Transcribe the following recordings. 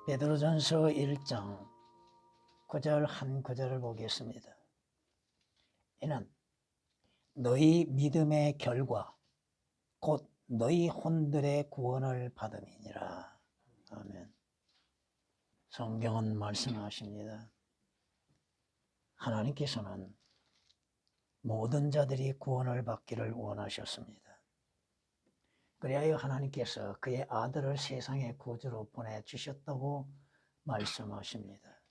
베드로전서 1장 9절 한 구절을 보겠습니다. 이는 너희 믿음의 결과 곧 너희 혼들의 구원을 받음이니라. 아멘. 성경은 말씀하십니다. 하나님께서는 모든 자들이 구원을 받기를 원하셨습니다. 그리하여 하나님께서 그의 아들을 세상의 구주로 보내주셨다고 말씀하십니다.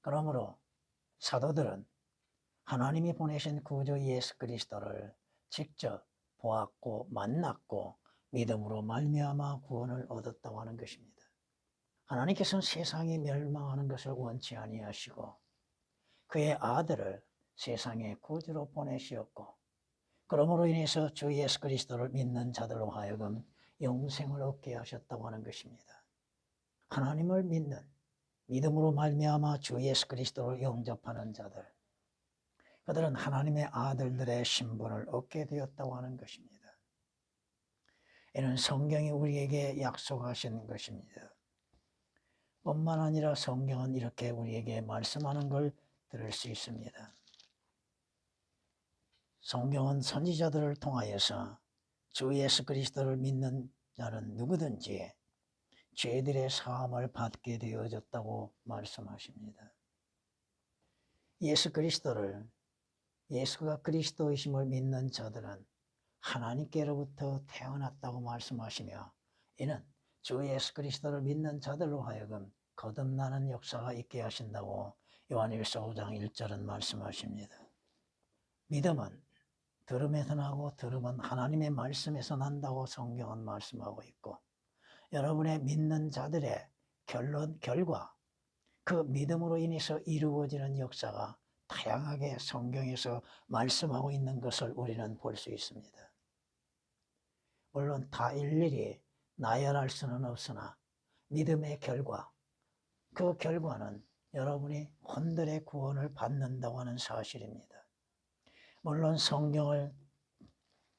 그러므로 사도들은 하나님이 보내신 구주 예수 그리스도를 직접 보았고 만났고 믿음으로 말미암아 구원을 얻었다고 하는 것입니다. 하나님께서는 세상이 멸망하는 것을 원치 아니하시고 그의 아들을 세상의 구주로 보내시었고 그러므로 인해서 주 예수 그리스도를 믿는 자들로 하여금 영생을 얻게 하셨다고 하는 것입니다. 하나님을 믿는 믿음으로 말미암아 주 예수 그리스도를 영접하는 자들, 그들은 하나님의 아들들의 신분을 얻게 되었다고 하는 것입니다. 이는 성경이 우리에게 약속하신 것입니다. 뿐만 아니라 성경은 이렇게 우리에게 말씀하는 걸 들을 수 있습니다. 성경은 선지자들을 통하여서 주 예수 그리스도를 믿는 자는 누구든지 죄들의 사함을 받게 되어졌다고 말씀하십니다. 예수 그리스도를 예수가 그리스도이심을 믿는 자들은 하나님께로부터 태어났다고 말씀하시며 이는 주 예수 그리스도를 믿는 자들로 하여금 거듭나는 역사가 있게 하신다고 요한일서 5장 1절은 말씀하십니다. 믿음은 들음에서 나고 들음은 하나님의 말씀에서 난다고 성경은 말씀하고 있고 여러분의 믿는 자들의 결과 그 믿음으로 인해서 이루어지는 역사가 다양하게 성경에서 말씀하고 있는 것을 우리는 볼 수 있습니다. 물론 다 일일이 나열할 수는 없으나 믿음의 결과, 그 결과는 여러분이 혼들의 구원을 받는다고 하는 사실입니다. 물론 성경을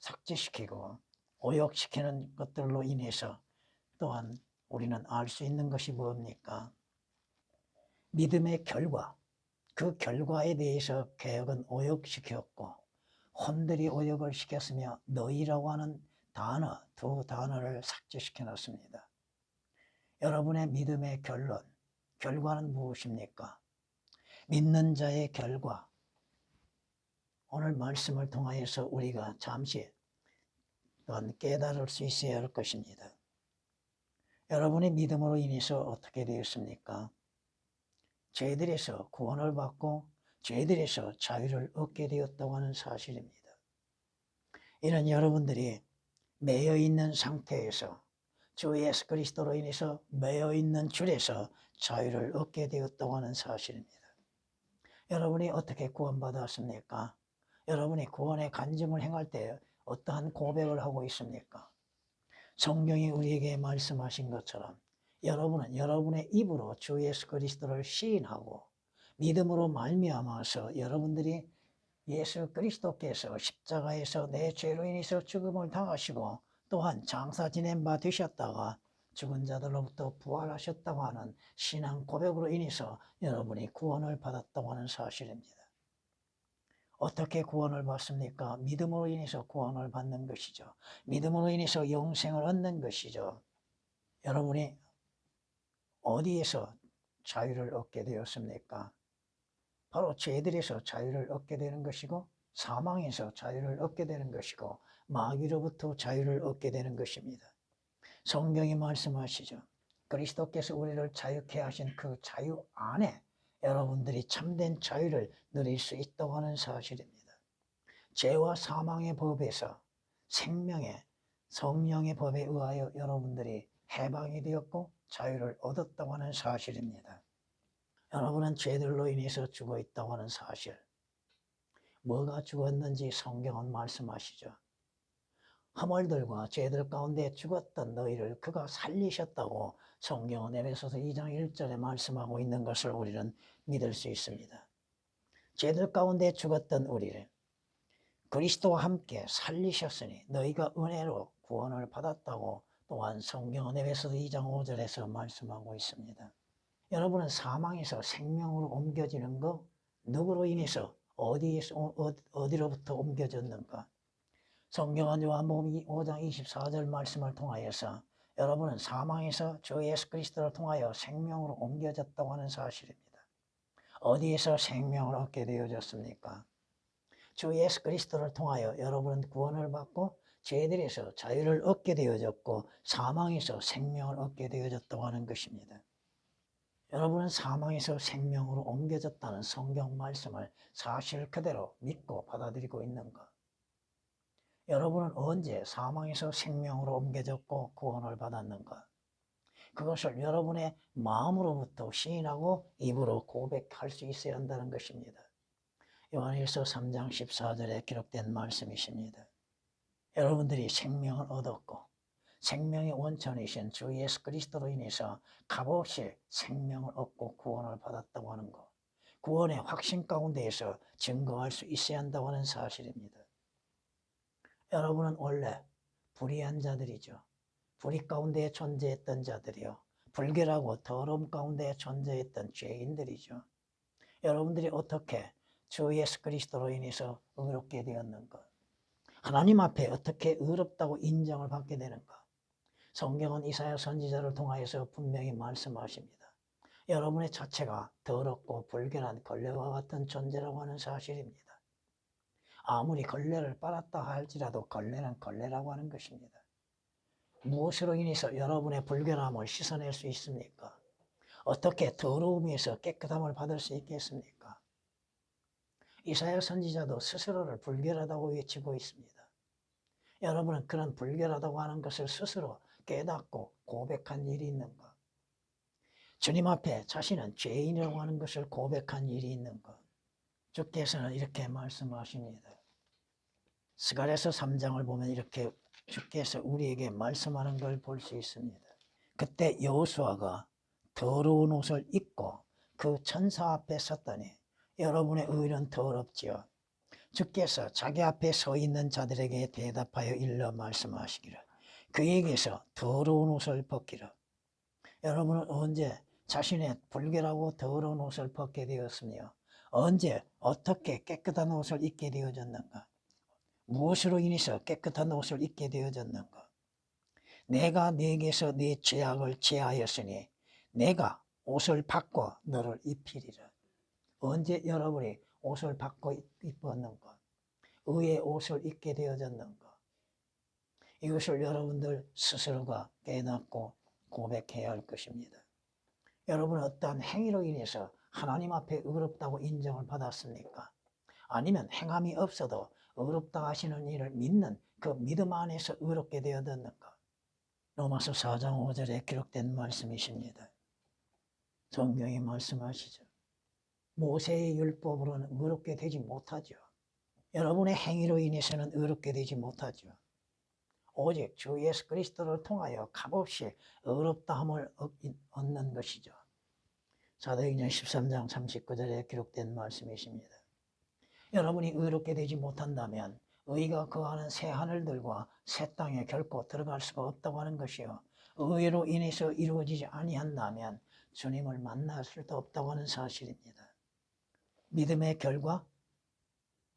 삭제시키고 오역시키는 것들로 인해서 또한 우리는 알 수 있는 것이 뭡니까? 믿음의 결과, 그 결과에 대해서 개혁은 오역시켰고 혼들이 오역을 시켰으며 너희라고 하는 단어, 두 단어를 삭제시켜 놨습니다. 여러분의 믿음의 결과는 무엇입니까? 믿는 자의 결과, 오늘 말씀을 통하여서 우리가 잠시 깨달을 수 있어야 할 것입니다. 여러분의 믿음으로 인해서 어떻게 되었습니까? 죄들에서 구원을 받고 죄들에서 자유를 얻게 되었다고 하는 사실입니다. 이는 여러분들이 매여 있는 상태에서 주 예수 그리스도로 인해서 매여 있는 줄에서 자유를 얻게 되었다고 하는 사실입니다. 여러분이 어떻게 구원받았습니까? 여러분이 구원의 간증을 행할 때 어떠한 고백을 하고 있습니까? 성경이 우리에게 말씀하신 것처럼 여러분은 여러분의 입으로 주 예수 그리스도를 시인하고 믿음으로 말미암아서 여러분들이 예수 그리스도께서 십자가에서 내 죄로 인해서 죽음을 당하시고 또한 장사 지낸 바 되셨다가 죽은 자들로부터 부활하셨다고 하는 신앙 고백으로 인해서 여러분이 구원을 받았다고 하는 사실입니다. 어떻게 구원을 받습니까? 믿음으로 인해서 구원을 받는 것이죠. 믿음으로 인해서 영생을 얻는 것이죠. 여러분이 어디에서 자유를 얻게 되었습니까? 바로 죄들에서 자유를 얻게 되는 것이고 사망에서 자유를 얻게 되는 것이고 마귀로부터 자유를 얻게 되는 것입니다. 성경이 말씀하시죠. 그리스도께서 우리를 자유케 하신 그 자유 안에 여러분들이 참된 자유를 누릴 수 있다고 하는 사실입니다. 죄와 사망의 법에서 생명의 성령의 법에 의하여 여러분들이 해방이 되었고 자유를 얻었다고 하는 사실입니다. 여러분은 죄들로 인해서 죽어 있다고 하는 사실, 뭐가 죽었는지 성경은 말씀하시죠. 허물들과 죄들 가운데 죽었던 너희를 그가 살리셨다고 성경은 에베소서 2장 1절에 말씀하고 있는 것을 우리는 믿을 수 있습니다. 죄들 가운데 죽었던 우리를 그리스도와 함께 살리셨으니 너희가 은혜로 구원을 받았다고 또한 성경은 에베소서 2장 5절에서 말씀하고 있습니다. 여러분은 사망에서 생명으로 옮겨지는 거 누구로 인해서 어디로부터 옮겨졌는가? 성경은 요한복음 5장 24절 말씀을 통하여서 여러분은 사망에서 주 예수 그리스도를 통하여 생명으로 옮겨졌다고 하는 사실입니다. 어디에서 생명을 얻게 되어졌습니까? 주 예수 그리스도를 통하여 여러분은 구원을 받고 죄들에서 자유를 얻게 되어졌고 사망에서 생명을 얻게 되어졌다고 하는 것입니다. 여러분은 사망에서 생명으로 옮겨졌다는 성경 말씀을 사실 그대로 믿고 받아들이고 있는가? 여러분은 언제 사망에서 생명으로 옮겨졌고 구원을 받았는가? 그것을 여러분의 마음으로부터 시인하고 입으로 고백할 수 있어야 한다는 것입니다. 요한일서 3장 14절에 기록된 말씀이십니다. 여러분들이 생명을 얻었고 생명의 원천이신 주 예수 그리스도로 인해서 값없이 생명을 얻고 구원을 받았다고 하는 것, 구원의 확신 가운데에서 증거할 수 있어야 한다고 하는 사실입니다. 여러분은 원래 불의한 자들이죠. 불의 가운데 존재했던 자들이요, 불결하고 더러움 가운데 존재했던 죄인들이죠. 여러분들이 어떻게 주 예수 그리스도로 인해서 의롭게 되었는가? 하나님 앞에 어떻게 의롭다고 인정을 받게 되는가? 성경은 이사야 선지자를 통하여서 분명히 말씀하십니다. 여러분의 자체가 더럽고 불결한 걸레와 같은 존재라고 하는 사실입니다. 아무리 걸레를 빨았다 할지라도 걸레는 걸레라고 하는 것입니다. 무엇으로 인해서 여러분의 불결함을 씻어낼 수 있습니까? 어떻게 더러움에서 깨끗함을 받을 수 있겠습니까? 이사야 선지자도 스스로를 불결하다고 외치고 있습니다. 여러분은 그런 불결하다고 하는 것을 스스로 깨닫고 고백한 일이 있는가? 주님 앞에 자신은 죄인이라고 하는 것을 고백한 일이 있는가? 주께서는 이렇게 말씀하십니다. 스가랴서 3장을 보면 이렇게 주께서 우리에게 말씀하는 걸 볼 수 있습니다. 그때 여호수아가 더러운 옷을 입고 그 천사 앞에 섰더니 여러분의 의는 더럽지요. 주께서 자기 앞에 서 있는 자들에게 대답하여 일러 말씀하시기를 그에게서 더러운 옷을 벗기라. 여러분은 언제 자신의 불결하고 더러운 옷을 벗게 되었으며 언제 어떻게 깨끗한 옷을 입게 되어졌는가? 무엇으로 인해서 깨끗한 옷을 입게 되어졌는가? 내가 네게서 네 죄악을 제하였으니 내가 옷을 바꿔 너를 입히리라. 언제 여러분이 옷을 바꿔 입었는가? 의의 옷을 입게 되어졌는가? 이것을 여러분들 스스로가 깨닫고 고백해야 할 것입니다. 여러분은 어떠한 행위로 인해서 하나님 앞에 의롭다고 인정을 받았습니까? 아니면 행함이 없어도 의롭다 하시는 일을 믿는 그 믿음 안에서 의롭게 되어졌는가? 로마서 4장 5절에 기록된 말씀이십니다. 성경이 말씀하시죠. 모세의 율법으로는 의롭게 되지 못하죠. 여러분의 행위로 인해서는 의롭게 되지 못하죠. 오직 주 예수 그리스도를 통하여 값없이 의롭다함을 얻는 것이죠. 사도행전 13장 39절에 기록된 말씀이십니다. 여러분이 의롭게 되지 못한다면 의가 거하는 새 하늘들과 새 땅에 결코 들어갈 수가 없다고 하는 것이요, 의로 인해서 이루어지지 아니한다면 주님을 만날 수도 없다고 하는 사실입니다. 믿음의 결과,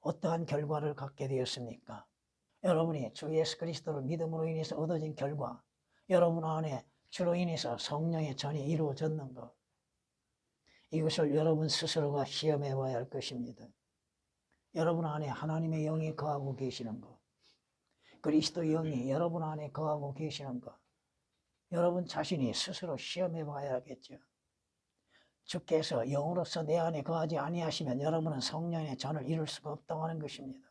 어떠한 결과를 갖게 되었습니까? 여러분이 주 예수 그리스도를 믿음으로 인해서 얻어진 결과, 여러분 안에 주로 인해서 성령의 전이 이루어졌는가? 이것을 여러분 스스로가 시험해 봐야 할 것입니다. 여러분 안에 하나님의 영이 거하고 계시는 것, 그리스도의 영이 여러분 안에 거하고 계시는 것, 여러분 자신이 스스로 시험해 봐야겠죠. 주께서 영으로서 내 안에 거하지 아니하시면 여러분은 성령의 전을 이룰 수가 없다고 하는 것입니다.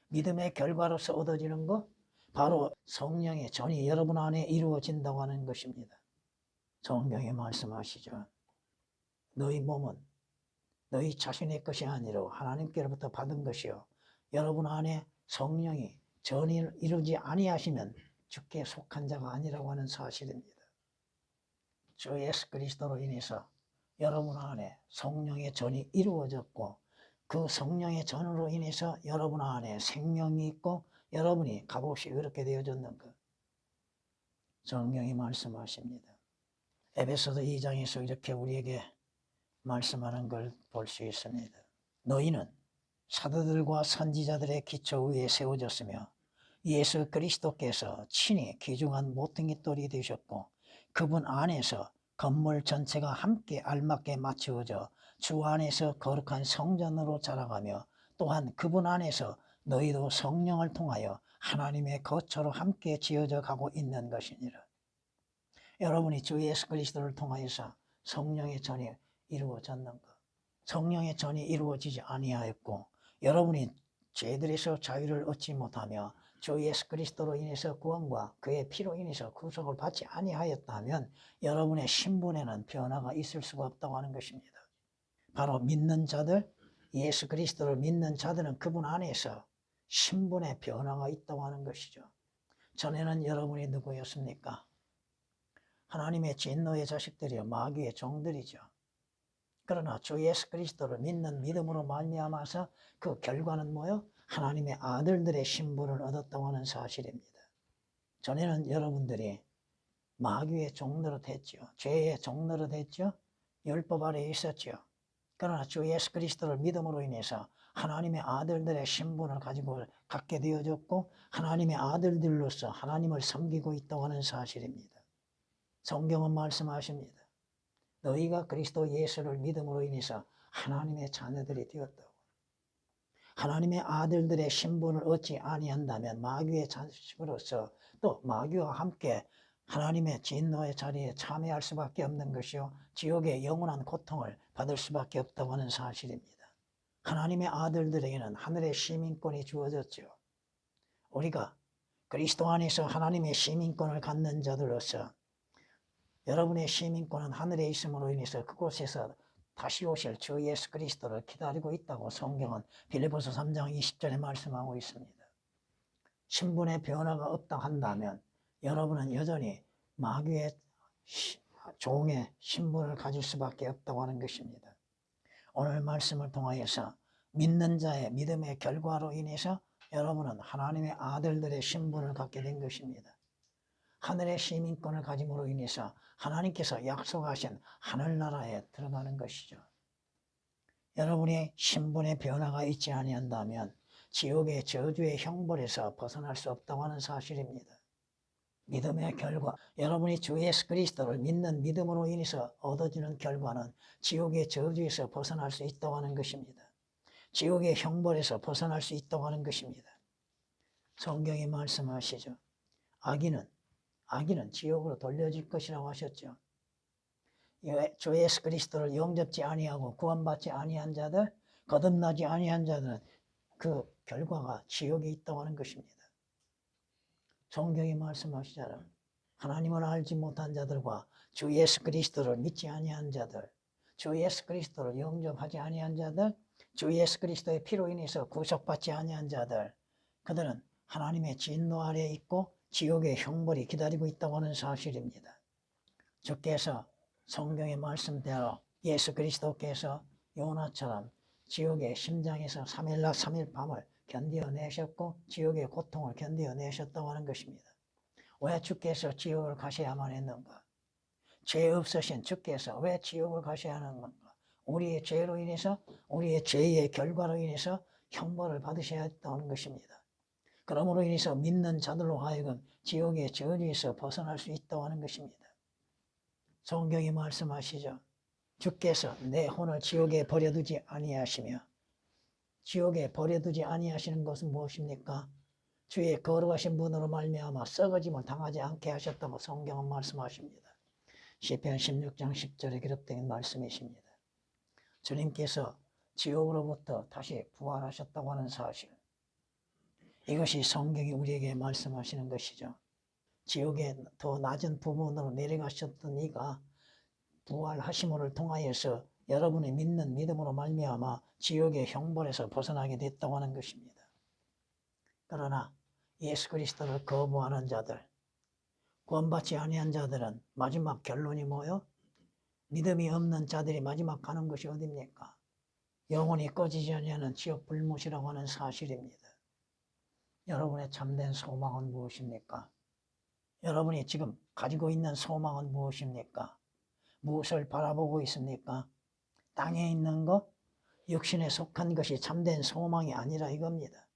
믿음의 결과로서 얻어지는 것, 바로 성령의 전이 여러분 안에 이루어진다고 하는 것입니다. 성경에 말씀하시죠. 너희 몸은 너희 자신의 것이 아니라 하나님께로부터 받은 것이요, 여러분 안에 성령이 전을 이루지 아니하시면 주께 속한 자가 아니라고 하는 사실입니다. 주 예수 그리스도로 인해서 여러분 안에 성령의 전이 이루어졌고 그 성령의 전으로 인해서 여러분 안에 생명이 있고 여러분이 값없이 의롭게 되어졌는 것. 성경이 말씀하십니다. 에베소서 2장에서 이렇게 우리에게 말씀하는 걸 볼 수 있습니다. 너희는 사도들과 선지자들의 기초 위에 세워졌으며 예수 그리스도께서 친히 귀중한 모퉁이 돌이 되셨고 그분 안에서 건물 전체가 함께 알맞게 맞추어져 주 안에서 거룩한 성전으로 자라가며 또한 그분 안에서 너희도 성령을 통하여 하나님의 거처로 함께 지어져 가고 있는 것이니라. 여러분이 주 예수 그리스도를 통하여서 성령의 전이 이루어졌는가? 성령의 전이 이루어지지 아니하였고 여러분이 죄들에서 자유를 얻지 못하며 주 예수 그리스도로 인해서 구원과 그의 피로 인해서 구속을 받지 아니하였다면 여러분의 신분에는 변화가 있을 수가 없다고 하는 것입니다. 바로 믿는 자들, 예수 그리스도를 믿는 자들은 그분 안에서 신분의 변화가 있다고 하는 것이죠. 전에는 여러분이 누구였습니까? 하나님의 진노의 자식들이요 마귀의 종들이죠. 그러나 주 예수 그리스도를 믿는 믿음으로 말미암아서 그 결과는 뭐요? 하나님의 아들들의 신분을 얻었다고 하는 사실입니다. 전에는 여러분들이 마귀의 종노릇 했죠. 죄의 종노릇 했죠. 율법 아래에 있었죠. 그러나 주 예수 그리스도를 믿음으로 인해서 하나님의 아들들의 신분을 가지고 갖게 되어졌고 하나님의 아들들로서 하나님을 섬기고 있다고 하는 사실입니다. 성경은 말씀하십니다. 너희가 그리스도 예수를 믿음으로 인해서 하나님의 자녀들이 되었다고. 하나님의 아들들의 신분을 얻지 아니한다면 마귀의 자식으로서 또 마귀와 함께 하나님의 진노의 자리에 참여할 수밖에 없는 것이요 지옥의 영원한 고통을 받을 수밖에 없다고 하는 사실입니다. 하나님의 아들들에게는 하늘의 시민권이 주어졌죠. 우리가 그리스도 안에서 하나님의 시민권을 갖는 자들로서 여러분의 시민권은 하늘에 있음으로 인해서 그곳에서 다시 오실 주 예수 그리스도를 기다리고 있다고 성경은 빌립보서 3장 20절에 말씀하고 있습니다. 신분의 변화가 없다 한다면 여러분은 여전히 마귀의 종의 신분을 가질 수밖에 없다고 하는 것입니다. 오늘 말씀을 통하여서 믿는 자의 믿음의 결과로 인해서 여러분은 하나님의 아들들의 신분을 갖게 된 것입니다. 하늘의 시민권을 가짐으로 인해서 하나님께서 약속하신 하늘나라에 들어가는 것이죠. 여러분의 신분의 변화가 있지 아니한다면 지옥의 저주의 형벌에서 벗어날 수 없다고 하는 사실입니다. 믿음의 결과, 여러분이 주 예수 그리스도를 믿는 믿음으로 인해서 얻어지는 결과는 지옥의 저주에서 벗어날 수 있다고 하는 것입니다. 지옥의 형벌에서 벗어날 수 있다고 하는 것입니다. 성경이 말씀하시죠. 악인은 지옥으로 돌려질 것이라고 하셨죠. 주 예수 그리스도를 영접지 아니하고 구원받지 아니한 자들, 거듭나지 아니한 자들은 그 결과가 지옥에 있다고 하는 것입니다. 성경이 말씀하시잖아요. 하나님을 알지 못한 자들과 주 예수 그리스도를 믿지 아니한 자들, 주 예수 그리스도를 영접하지 아니한 자들, 주 예수 그리스도의 피로 인해서 구속받지 아니한 자들, 그들은 하나님의 진노 아래에 있고 지옥의 형벌이 기다리고 있다고 하는 사실입니다. 주께서 성경의 말씀대로 예수 그리스도께서 요나처럼 지옥의 심장에서 3일낮 3일 밤을 견디어내셨고 지옥의 고통을 견디어내셨다고 하는 것입니다. 왜 주께서 지옥을 가셔야만 했는가? 죄 없으신 주께서 왜 지옥을 가셔야 하는 건가? 우리의 죄로 인해서 우리의 죄의 결과로 인해서 형벌을 받으셔야 했다는 것입니다. 그러므로 인해서 믿는 자들로 하여금 지옥의 저주에서 벗어날 수 있다고 하는 것입니다. 성경이 말씀하시죠. 주께서 내 혼을 지옥에 버려두지 아니하시며 지옥에 버려두지 아니하시는 것은 무엇입니까? 주의 거룩하신 분으로 말미암아 썩어짐을 당하지 않게 하셨다고 성경은 말씀하십니다. 시편 16장 10절에 기록된 말씀이십니다. 주님께서 지옥으로부터 다시 부활하셨다고 하는 사실, 이것이 성경이 우리에게 말씀하시는 것이죠. 지옥의 더 낮은 부분으로 내려가셨던 이가 부활하심을 통하여서 여러분이 믿는 믿음으로 말미암아 지옥의 형벌에서 벗어나게 됐다고 하는 것입니다. 그러나 예수 그리스도를 거부하는 자들, 구원받지 아니한 자들은 마지막 결론이 뭐요? 믿음이 없는 자들이 마지막 가는 것이 어디입니까? 영원히 꺼지지 아니하는 지옥 불못이라고 하는 사실입니다. 여러분의 참된 소망은 무엇입니까? 여러분이 지금 가지고 있는 소망은 무엇입니까? 무엇을 바라보고 있습니까? 땅에 있는 것, 육신에 속한 것이 참된 소망이 아니라 이겁니다.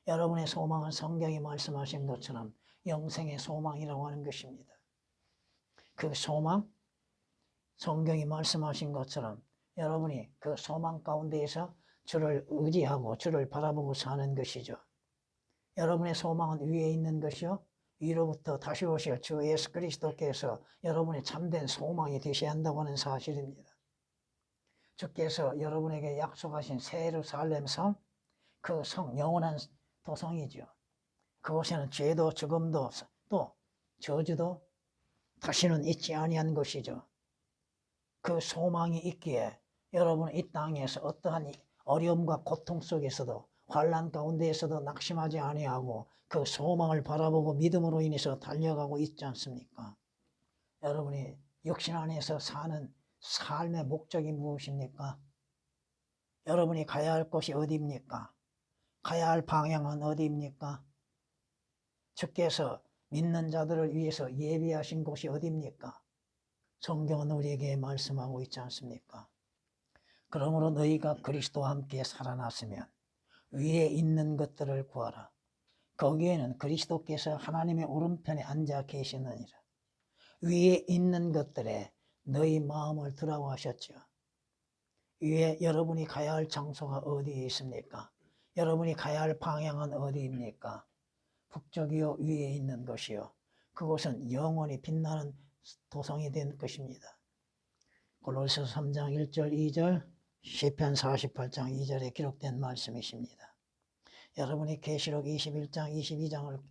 여러분의 소망은 성경이 말씀하신 것처럼 영생의 소망이라고 하는 것입니다. 그 소망, 성경이 말씀하신 것처럼 여러분이 그 소망 가운데에서 주를 의지하고 주를 바라보고 사는 것이죠. 여러분의 소망은 위에 있는 것이요, 위로부터 다시 오실 주 예수 그리스도께서 여러분의 참된 소망이 되셔야 한다고 하는 사실입니다. 주께서 여러분에게 약속하신 새 예루살렘 성, 그 성 영원한 도성이죠. 그곳에는 죄도 죽음도 또 저주도 다시는 있지 아니한 것이죠. 그 소망이 있기에 여러분은 이 땅에서 어떠한 어려움과 고통 속에서도 환난 가운데에서도 낙심하지 아니하고 그 소망을 바라보고 믿음으로 인해서 달려가고 있지 않습니까? 여러분이 육신 안에서 사는 삶의 목적이 무엇입니까? 여러분이 가야 할 곳이 어디입니까? 가야 할 방향은 어디입니까? 주께서 믿는 자들을 위해서 예비하신 곳이 어디입니까? 성경은 우리에게 말씀하고 있지 않습니까? 그러므로 너희가 그리스도와 함께 살아났으면 위에 있는 것들을 구하라. 거기에는 그리스도께서 하나님의 오른편에 앉아 계시느니라. 위에 있는 것들에 너희 마음을 두라고 하셨죠. 위에 여러분이 가야 할 장소가 어디에 있습니까? 여러분이 가야 할 방향은 어디입니까? 북쪽이요, 위에 있는 것이요. 그곳은 영원히 빛나는 도성이 된 것입니다. 골로새서 3장 1절 2절, 시편 48장 2절에 기록된 말씀이십니다. 여러분이 계시록 21장 22장을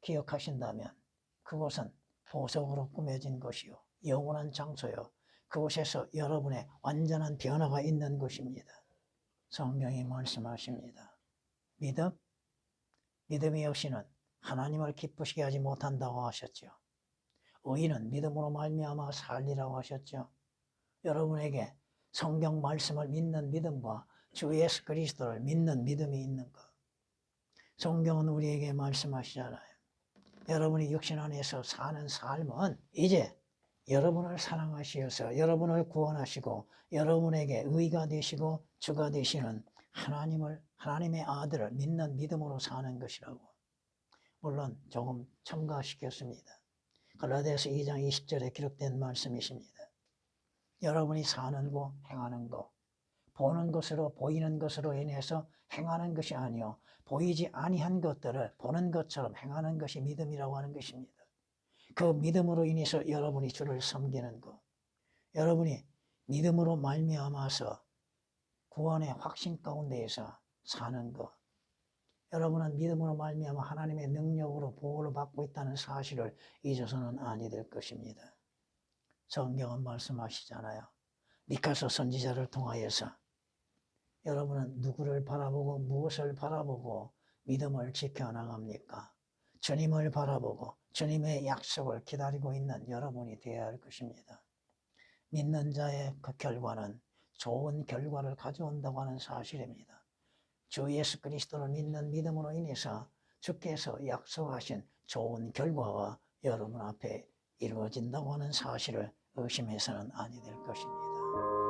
기억하신다면 그곳은 보석으로 꾸며진 것이요, 영원한 장소요, 그곳에서 여러분의 완전한 변화가 있는 것입니다. 성경이 말씀하십니다. 믿음이 없이는 하나님을 기쁘시게 하지 못한다고 하셨죠. 의인은 믿음으로 말미암아 살리라고 하셨죠. 여러분에게 성경 말씀을 믿는 믿음과 주 예수 그리스도를 믿는 믿음이 있는 것. 성경은 우리에게 말씀하시잖아요. 여러분이 육신 안에서 사는 삶은 이제 여러분을 사랑하시어서 여러분을 구원하시고 여러분에게 의가 되시고 주가 되시는 하나님의 아들을 믿는 믿음으로 사는 것이라고. 물론 조금 첨가시켰습니다. 갈라디아서 2장 20절에 기록된 말씀이십니다. 여러분이 사는 거, 행하는 거, 보는 것으로 보이는 것으로 인해서 행하는 것이 아니요, 보이지 아니한 것들을 보는 것처럼 행하는 것이 믿음이라고 하는 것입니다. 그 믿음으로 인해서 여러분이 주를 섬기는 것, 여러분이 믿음으로 말미암아서 구원의 확신 가운데에서 사는 것, 여러분은 믿음으로 말미암아 하나님의 능력으로 보호를 받고 있다는 사실을 잊어서는 아니 될 것입니다. 성경은 말씀하시잖아요. 미카서 선지자를 통하여서 여러분은 누구를 바라보고 무엇을 바라보고 믿음을 지켜나갑니까? 주님을 바라보고 주님의 약속을 기다리고 있는 여러분이 되어야 할 것입니다. 믿는 자의 그 결과는 좋은 결과를 가져온다고 하는 사실입니다. 주 예수 그리스도를 믿는 믿음으로 인해서 주께서 약속하신 좋은 결과가 여러분 앞에 이루어진다고 하는 사실을 의심해서는 아니 될 것입니다.